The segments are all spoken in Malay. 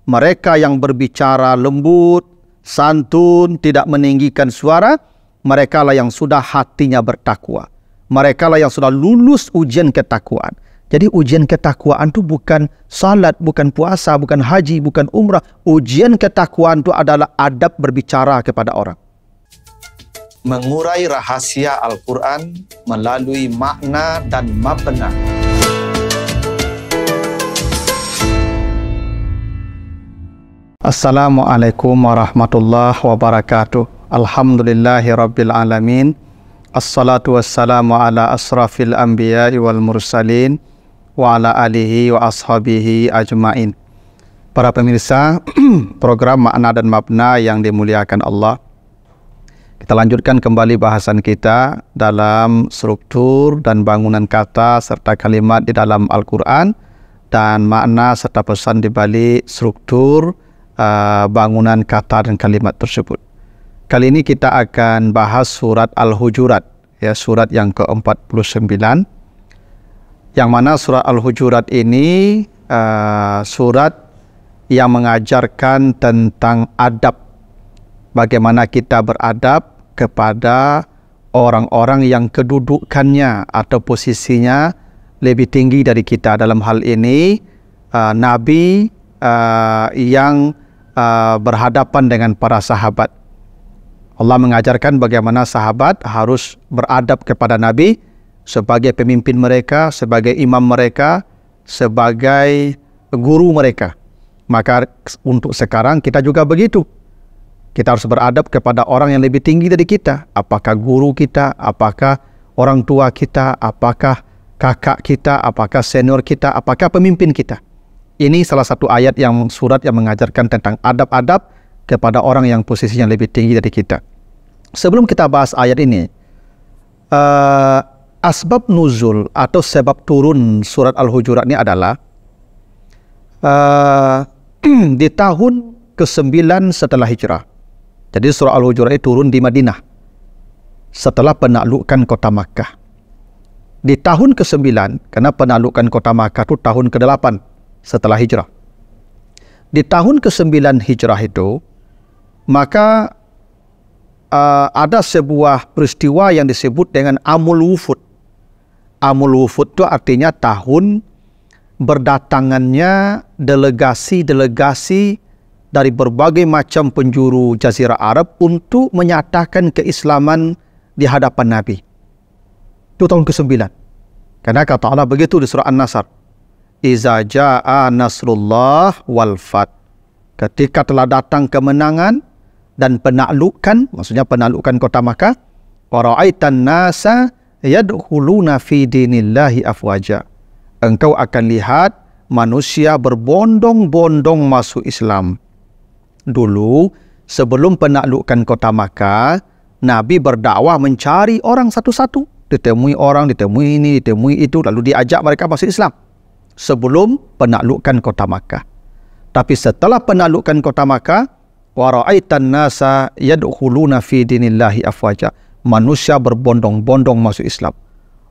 mereka yang berbicara lembut, santun, tidak meninggikan suara, mereka lah yang sudah hatinya bertakwa. Mereka lah yang sudah lulus ujian ketakwaan. Jadi ujian ketakwaan itu bukan salat, bukan puasa, bukan haji, bukan umrah. Ujian ketakwaan itu adalah adab berbicara kepada orang. Mengurai rahasia Al-Quran melalui makna dan mabna. Assalamualaikum warahmatullahi wabarakatuh. Alhamdulillahi rabbil alamin. Assalatu wassalamu ala asrafil anbiya'i wal mursalin wa ala alihi wa ashabihi ajma'in. Para pemirsa program Makna dan Mabna yang dimuliakan Allah, kita lanjutkan kembali bahasan kita dalam struktur dan bangunan kata serta kalimat di dalam Al-Quran dan makna serta pesan di balik struktur bangunan kata dan kalimat tersebut. Kali ini kita akan bahas surat Al-Hujurat, ya, surat yang ke-49, yang mana surat Al-Hujurat ini surat yang mengajarkan tentang adab, bagaimana kita beradab kepada orang-orang yang kedudukannya atau posisinya lebih tinggi dari kita. Dalam hal ini Nabi yang berhadapan dengan para sahabat. Allah mengajarkan bagaimana sahabat harus beradab kepada Nabi sebagai pemimpin mereka, sebagai imam mereka, sebagai guru mereka. Maka untuk sekarang kita juga begitu. Kita harus beradab kepada orang yang lebih tinggi dari kita. Apakah guru kita, apakah orang tua kita, apakah kakak kita, apakah senior kita, apakah pemimpin kita. Ini salah satu ayat yang surat yang mengajarkan tentang adab-adab kepada orang yang posisinya lebih tinggi dari kita. Sebelum kita bahas ayat ini, asbab nuzul atau sebab turun surat Al-Hujurat ini adalah di tahun ke-9 setelah hijrah. Jadi surah Al-Hujurat ini turun di Madinah setelah penaklukan kota Makkah. Di tahun ke-9, karena penaklukan kota Makkah itu tahun ke-8 setelah hijrah. Di tahun ke-9 hijrah itu, maka ada sebuah peristiwa yang disebut dengan Amul Wufud. Amul Wufud itu artinya tahun berdatangannya delegasi-delegasi dari berbagai macam penjuru Jazirah Arab untuk menyatakan keislaman di hadapan Nabi. Itu tahun ke-9. Karena kata Allah begitu di surah An-Nasr. Iza ja'a nasrullah wal fath. Ketika telah datang kemenangan dan penaklukan, maksudnya penaklukan kota Makkah, wa ra'aitan nasa yadkhuluna fi dinillahi afwaja. Engkau akan lihat manusia berbondong-bondong masuk Islam. Dulu sebelum penaklukan kota Makkah, Nabi berdakwah mencari orang satu-satu, ditemui orang, ditemui ini, ditemui itu, lalu diajak mereka masuk Islam. Sebelum penaklukan kota Makkah. Tapi setelah penaklukan kota Makkah, wa ra'aitan nasa yadkhuluna fi dinillahi afwaja. Manusia berbondong-bondong masuk Islam.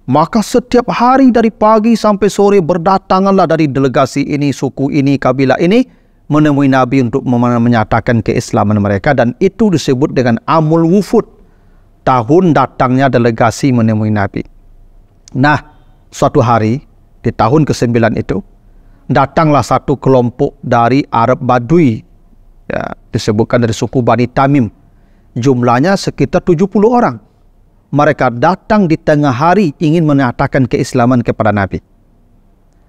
Maka setiap hari dari pagi sampai sore berdatanganlah dari delegasi ini, suku ini, kabilah ini menemui Nabi untuk menyatakan keislaman mereka, dan itu disebut dengan Amul Wufud, tahun datangnya delegasi menemui Nabi. Nah, suatu hari di tahun ke-9 itu, datanglah satu kelompok dari Arab Badui, ya, disebutkan dari suku Bani Tamim. Jumlahnya sekitar 70 orang. Mereka datang di tengah hari ingin menyatakan keislaman kepada Nabi.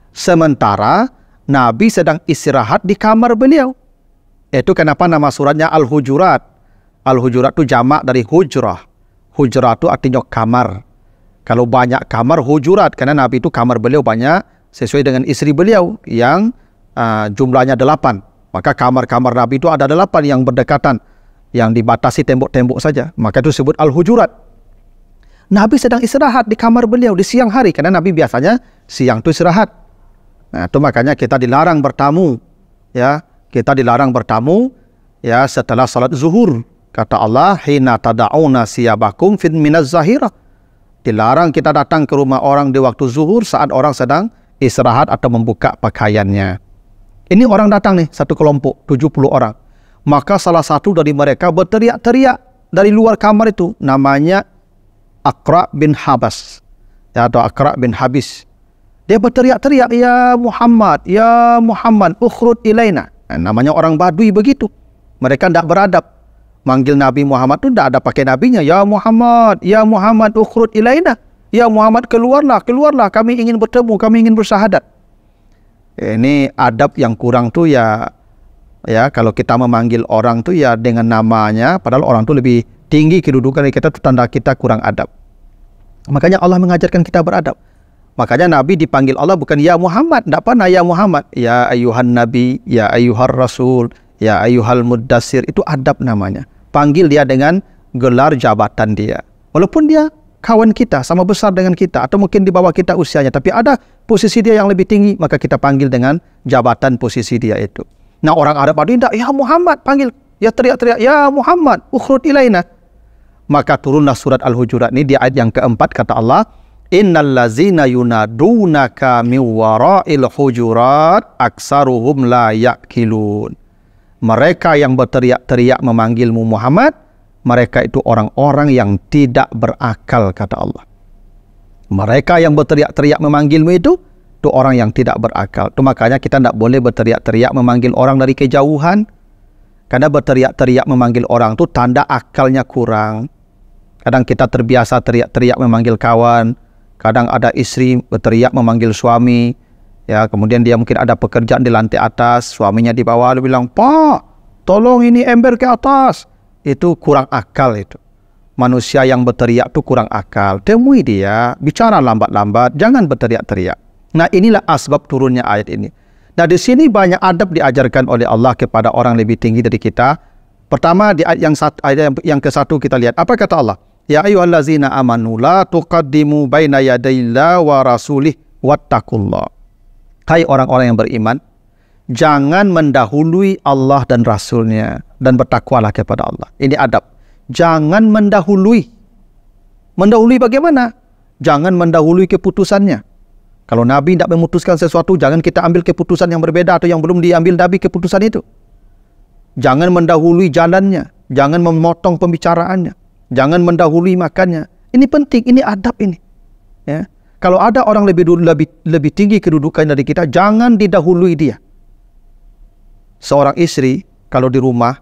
Sementara Nabi sedang istirahat di kamar beliau. Itu kenapa nama suratnya Al-Hujurat. Al-Hujurat itu jamak dari hujrah. Hujrah itu artinya kamar. Kalau banyak kamar, hujurat, karena Nabi itu kamar beliau banyak sesuai dengan istri beliau yang jumlahnya 8. Maka kamar-kamar Nabi itu ada 8 yang berdekatan, yang dibatasi tembok-tembok saja. Maka itu disebut Al-Hujurat. Nabi sedang istirahat di kamar beliau di siang hari, karena Nabi biasanya siang itu istirahat. Nah, itu makanya kita dilarang bertamu, ya. Kita dilarang bertamu, ya, setelah salat zuhur. Kata Allah, hina tada'una siyabakum fin minaz zahirah. Dilarang kita datang ke rumah orang di waktu zuhur saat orang sedang istirahat atau membuka pakaiannya. Ini orang datang nih, satu kelompok, 70 orang. Maka salah satu dari mereka berteriak-teriak dari luar kamar itu. Namanya Aqra' bin Habas. Ya, atau Aqra' bin Habis. Dia berteriak-teriak, ya Muhammad, ukhrud ilaina. Namanya orang Badui begitu. Mereka tidak beradab. Manggil Nabi Muhammad itu tidak ada pakai nabinya. Ya Muhammad, ukhrud ilaina. Ya Muhammad, keluarlah, kami ingin bertemu, kami ingin bersahadat. Ini adab yang kurang tuh ya kalau kita memanggil orang tuh ya dengan namanya, padahal orang tuh lebih tinggi kedudukan dari kita, itu tanda kita kurang adab. Makanya Allah mengajarkan kita beradab. Makanya Nabi dipanggil Allah bukan ya Muhammad, tidak pernah ya Muhammad. Ya ayuhan Nabi, ya ayuhar Rasul, ya ayuhal Muddassir, itu adab namanya. Panggil dia dengan gelar jabatan dia. Walaupun dia kawan kita, sama besar dengan kita, atau mungkin di bawah kita usianya, tapi ada posisi dia yang lebih tinggi, maka kita panggil dengan jabatan posisi dia itu. Nah, orang Arab Badui tidak, ya Muhammad, panggil, ya teriak-teriak, ya Muhammad, ukhrud ilaina. Maka turunlah surat Al-Hujurat ini di ayat yang keempat, kata Allah, innal ladzina yunadunaka min wara'il hujurat aksaruhum la ya'qilun. Mereka yang berteriak-teriak memanggilmu Muhammad, mereka itu orang-orang yang tidak berakal, kata Allah. Mereka yang berteriak-teriak memanggilmu itu orang yang tidak berakal. Itu makanya kita tidak boleh berteriak-teriak memanggil orang dari kejauhan. Karena berteriak-teriak memanggil orang itu tanda akalnya kurang. Kadang kita terbiasa teriak-teriak memanggil kawan. Kadang ada istri berteriak memanggil suami. Ya, kemudian dia mungkin ada pekerjaan di lantai atas, suaminya di bawah, dia bilang, "Pak, tolong ini ember ke atas." Itu kurang akal itu. Manusia yang berteriak itu kurang akal. Temui dia, bicara lambat-lambat, jangan berteriak-teriak. Nah, inilah asbab turunnya ayat ini. Nah, di sini banyak adab diajarkan oleh Allah kepada orang lebih tinggi dari kita. Pertama di ayat yang ke-1 kita lihat. Apa kata Allah? Ya ayyuhallazina amanu la tuqaddimu baina yadayillahi wa rasulih wattaqullah. Hai orang-orang yang beriman, jangan mendahului Allah dan Rasulnya, dan bertakwalah kepada Allah. Ini adab. Jangan mendahului. Mendahului bagaimana? Jangan mendahului keputusannya. Kalau Nabi tidak memutuskan sesuatu, jangan kita ambil keputusan yang berbeda atau yang belum diambil Nabi keputusan itu. Jangan mendahului jalannya. Jangan memotong pembicaraannya. Jangan mendahului makannya. Ini penting, ini adab ini. Ya. Kalau ada orang lebih tinggi kedudukan dari kita, jangan didahului dia. Seorang istri, kalau di rumah,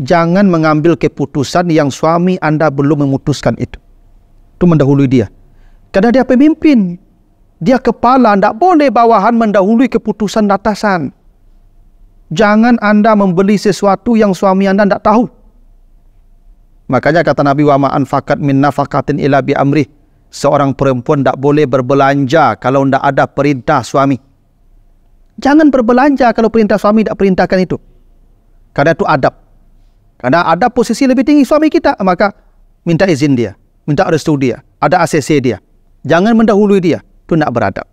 jangan mengambil keputusan yang suami Anda belum memutuskan itu. Itu mendahului dia. Karena dia pemimpin. Dia kepala, tidak boleh bawahan mendahului keputusan atasan. Jangan Anda membeli sesuatu yang suami Anda tidak tahu. Makanya kata Nabi, wa ma anfaqat min nafaqatin illa bi amrih. Seorang perempuan tidak boleh berbelanja kalau tidak ada perintah suami. Jangan berbelanja kalau perintah suami tidak perintahkan itu. Karena itu adab. Karena ada posisi lebih tinggi suami kita, maka minta izin dia, minta restu dia, ada ACC dia. Jangan mendahului dia, itu tidak beradab.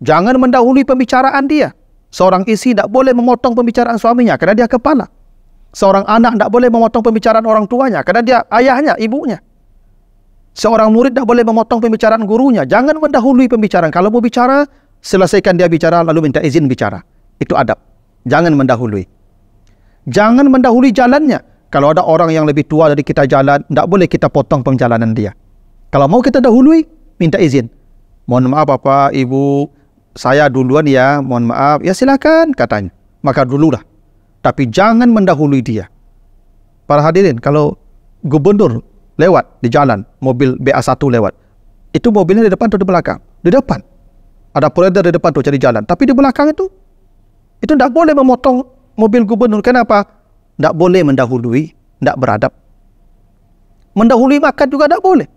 Jangan mendahului pembicaraan dia. Seorang istri tidak boleh memotong pembicaraan suaminya karena dia kepala. Seorang anak tidak boleh memotong pembicaraan orang tuanya karena dia ayahnya, ibunya. Seorang murid tidak boleh memotong pembicaraan gurunya. Jangan mendahului pembicaraan. Kalau mau bicara, selesaikan dia bicara lalu minta izin bicara. Itu adab. Jangan mendahului. Jangan mendahului jalannya. Kalau ada orang yang lebih tua dari kita jalan, tidak boleh kita potong perjalanan dia. Kalau mau kita dahului, minta izin. Mohon maaf Bapak, Ibu, saya duluan ya, mohon maaf. Ya silakan katanya. Maka dululah. Tapi jangan mendahului dia. Para hadirin, kalau gubernur lewat di jalan, mobil BA1 lewat, itu mobilnya di depan atau di belakang? Di depan. Ada proyektor di depan tuh cari jalan. Tapi di belakang itu tidak boleh memotong mobil gubernur. Kenapa? Tidak boleh mendahului, tidak beradab. Mendahului makan juga tidak boleh.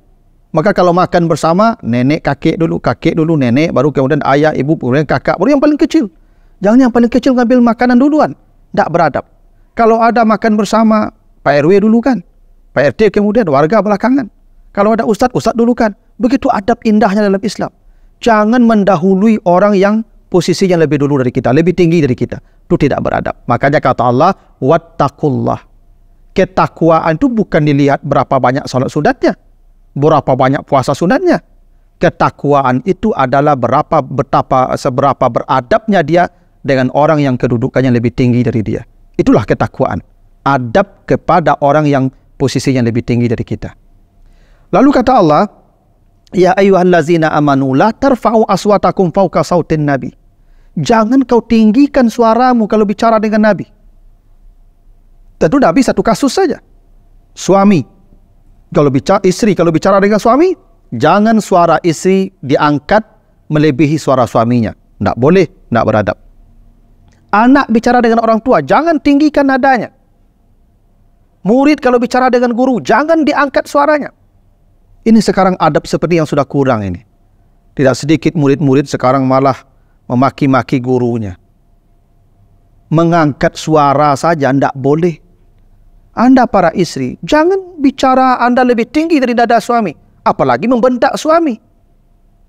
Maka kalau makan bersama, nenek, kakek dulu, nenek, baru kemudian ayah, ibu, kemudian kakak, baru yang paling kecil. Jangan yang paling kecil ngambil makanan duluan. Tidak beradab. Kalau ada makan bersama, Pak RW dulu kan. Pak RT kemudian warga belakangan. Kalau ada ustadz dulu kan. Begitu adab indahnya dalam Islam. Jangan mendahului orang yang posisinya lebih dulu dari kita, lebih tinggi dari kita. Itu tidak beradab. Makanya kata Allah, wattaqullah. Ketakwaan itu bukan dilihat berapa banyak salat sunatnya, berapa banyak puasa sunatnya. Ketakwaan itu adalah seberapa beradabnya dia dengan orang yang kedudukannya lebih tinggi dari dia. Itulah ketakwaan. Adab kepada orang yang posisinya lebih tinggi dari kita. Lalu kata Allah, ya ayyuhallazina amanu la tarfa'u aswatakum fawqa sautin nabi. Jangan kau tinggikan suaramu kalau bicara dengan Nabi. Tentu Nabi satu kasus saja. Suami, istri kalau bicara dengan suami, jangan suara istri diangkat melebihi suara suaminya. Tidak boleh, tidak beradab. Anak bicara dengan orang tua, jangan tinggikan nadanya. Murid kalau bicara dengan guru, jangan diangkat suaranya. Ini sekarang adab seperti yang sudah kurang ini. Tidak sedikit murid-murid sekarang malah memaki-maki gurunya. Mengangkat suara saja tidak boleh. Anda para istri, jangan bicara Anda lebih tinggi dari dada suami. Apalagi membentak suami.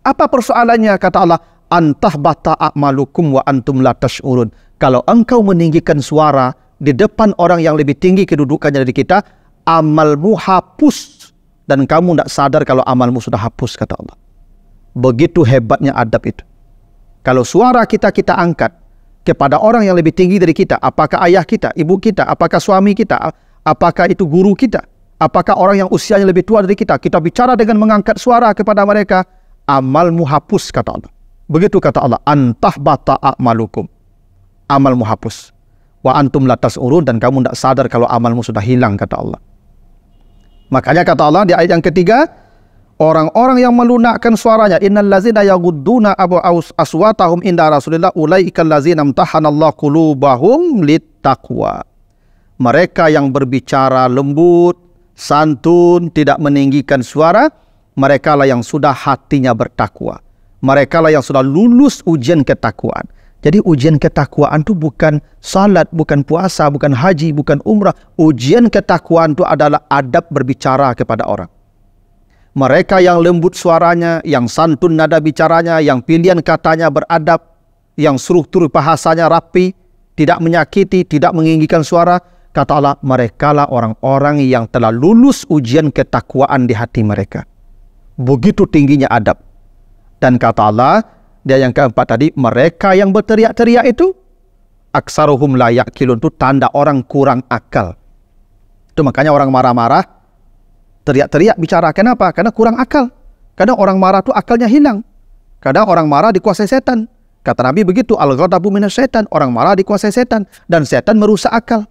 Apa persoalannya? Kata Allah, antahbata a'malukum wa antum la tash'urun. Kalau engkau meninggikan suara di depan orang yang lebih tinggi kedudukannya dari kita, amalmu hapus. Dan kamu tidak sadar kalau amalmu sudah hapus, kata Allah. Begitu hebatnya adab itu. Kalau suara kita angkat kepada orang yang lebih tinggi dari kita, apakah ayah kita, ibu kita, apakah suami kita, apakah itu guru kita, apakah orang yang usianya lebih tua dari kita bicara dengan mengangkat suara kepada mereka, amalmu hapus, kata Allah. Begitu kata Allah, antahbata a'malukum. Amalmu hapus. Wa antum la tas'urun, dan kamu tidak sadar kalau amalmu sudah hilang, kata Allah. Makanya kata Allah di ayat yang ketiga, orang-orang yang melunakkan suaranya, innal ladzina yaghudduna aswatahum inda Rasulillah ulaikal ladzina imtahanallahu qulubahum littaqwa. Mereka yang berbicara lembut, santun, tidak meninggikan suara, mereka lah yang sudah hatinya bertakwa. Mereka lah yang sudah lulus ujian ketakwaan. Jadi ujian ketakwaan itu bukan salat, bukan puasa, bukan haji, bukan umrah. Ujian ketakwaan itu adalah adab berbicara kepada orang. Mereka yang lembut suaranya, yang santun nada bicaranya, yang pilihan katanya beradab, yang struktur bahasanya rapi, tidak menyakiti, tidak meninggikan suara, kata Allah, mereka lah orang-orang yang telah lulus ujian ketakwaan di hati mereka. Begitu tingginya adab. Dan kata Allah, dia yang keempat tadi, mereka yang berteriak-teriak itu, aksaruhum la ya'qilun, itu tanda orang kurang akal. Itu makanya orang marah-marah, teriak-teriak bicara. Kenapa? Karena kurang akal. Kadang orang marah itu akalnya hilang. Kadang orang marah dikuasai setan. Kata Nabi begitu, al-ghadabu minas setan. Orang marah dikuasai setan. Dan setan merusak akal.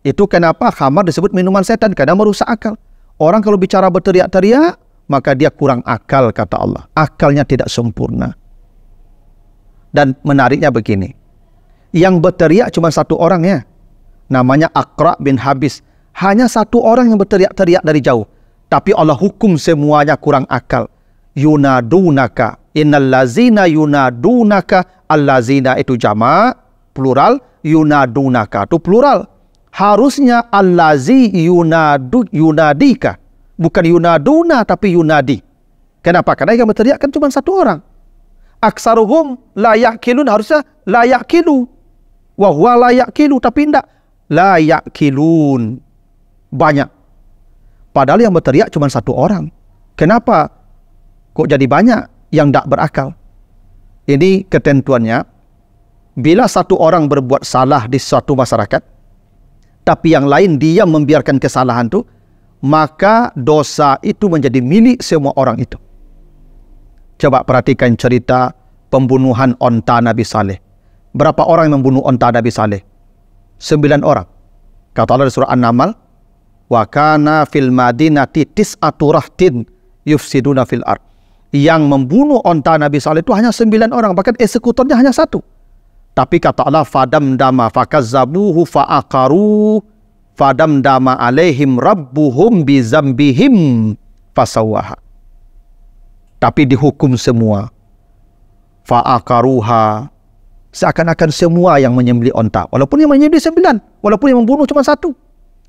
Itu kenapa khamar disebut minuman setan, kadang merusak akal. Orang kalau bicara berteriak-teriak, maka dia kurang akal, kata Allah. Akalnya tidak sempurna. Dan menariknya begini, yang berteriak cuma satu orang ya, namanya Aqra bin Habis. Hanya satu orang yang berteriak-teriak dari jauh. Tapi Allah hukum semuanya kurang akal. Yunadunaka, innal lazina yunadunaka, allazina itu jama', plural, yunadunaka itu plural. Harusnya allazi yunadika, bukan yunaduna tapi yunadi. Kenapa? Karena yang berteriak kan cuma satu orang. Aksaruhum la ya'qilun, harusnya la ya'qilu. Wa huwa la ya'qilu, tapi tidak. La ya'qilun. Banyak. Padahal yang berteriak cuma satu orang. Kenapa kok jadi banyak yang tidak berakal? Ini ketentuannya, bila satu orang berbuat salah di suatu masyarakat, tapi yang lain diam membiarkan kesalahan itu, maka dosa itu menjadi milik semua orang itu. Coba perhatikan cerita pembunuhan onta Nabi Saleh. Berapa orang yang membunuh onta Nabi Saleh? 9 orang. Kata Allah di surah An-Naml, wa kana fil madinati tis'atu rahtin yufsiduna fil ard. Yang membunuh onta Nabi Saleh itu hanya 9 orang, bahkan eksekutornya hanya 1. Tapi kata Allah, fadamdama fakazzabuhu fa'aqaru fadamdama alaihim rabbuhum bizambihim fasawaha. Tapi dihukum semua. Fa'aqaruha, seakan-akan semua yang menyembelih onta. Walaupun yang menyembelih 9, walaupun yang membunuh cuma 1.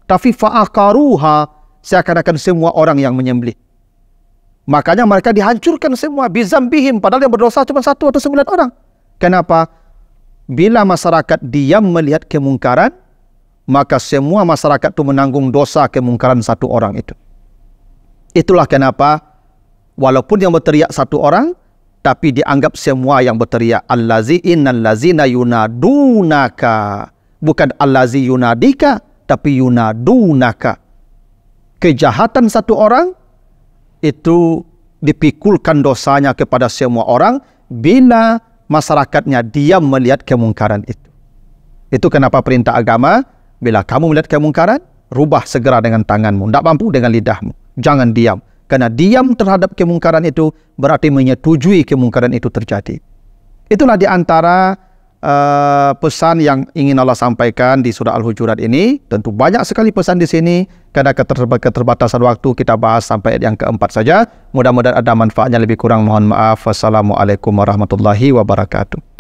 Tapi fa'aqaruha, seakan-akan semua orang yang menyembelih. Makanya mereka dihancurkan semua, bizambihim, padahal yang berdosa cuma 1 atau 9 orang. Kenapa? Bila masyarakat diam melihat kemungkaran, maka semua masyarakat itu menanggung dosa kemungkaran 1 orang itu. Itulah kenapa walaupun yang berteriak 1 orang, tapi dianggap semua yang berteriak. Allazi innal lazina yunadunaka. Bukan allazi yunadika, tapi yunadunaka. Kejahatan satu orang itu dipikulkan dosanya kepada semua orang bila masyarakatnya diam melihat kemungkaran itu. Itu kenapa perintah agama, bila kamu melihat kemungkaran, rubah segera dengan tanganmu. Tidak mampu dengan lidahmu. Jangan diam. Karena diam terhadap kemungkaran itu berarti menyetujui kemungkaran itu terjadi. Itulah di antara pesan yang ingin Allah sampaikan di surah Al-Hujurat ini. Tentu banyak sekali pesan di sini. Karena keterbatasan waktu, kita bahas sampai ayat yang keempat saja. Mudah-mudahan ada manfaatnya, lebih kurang mohon maaf. Wassalamualaikum warahmatullahi wabarakatuh.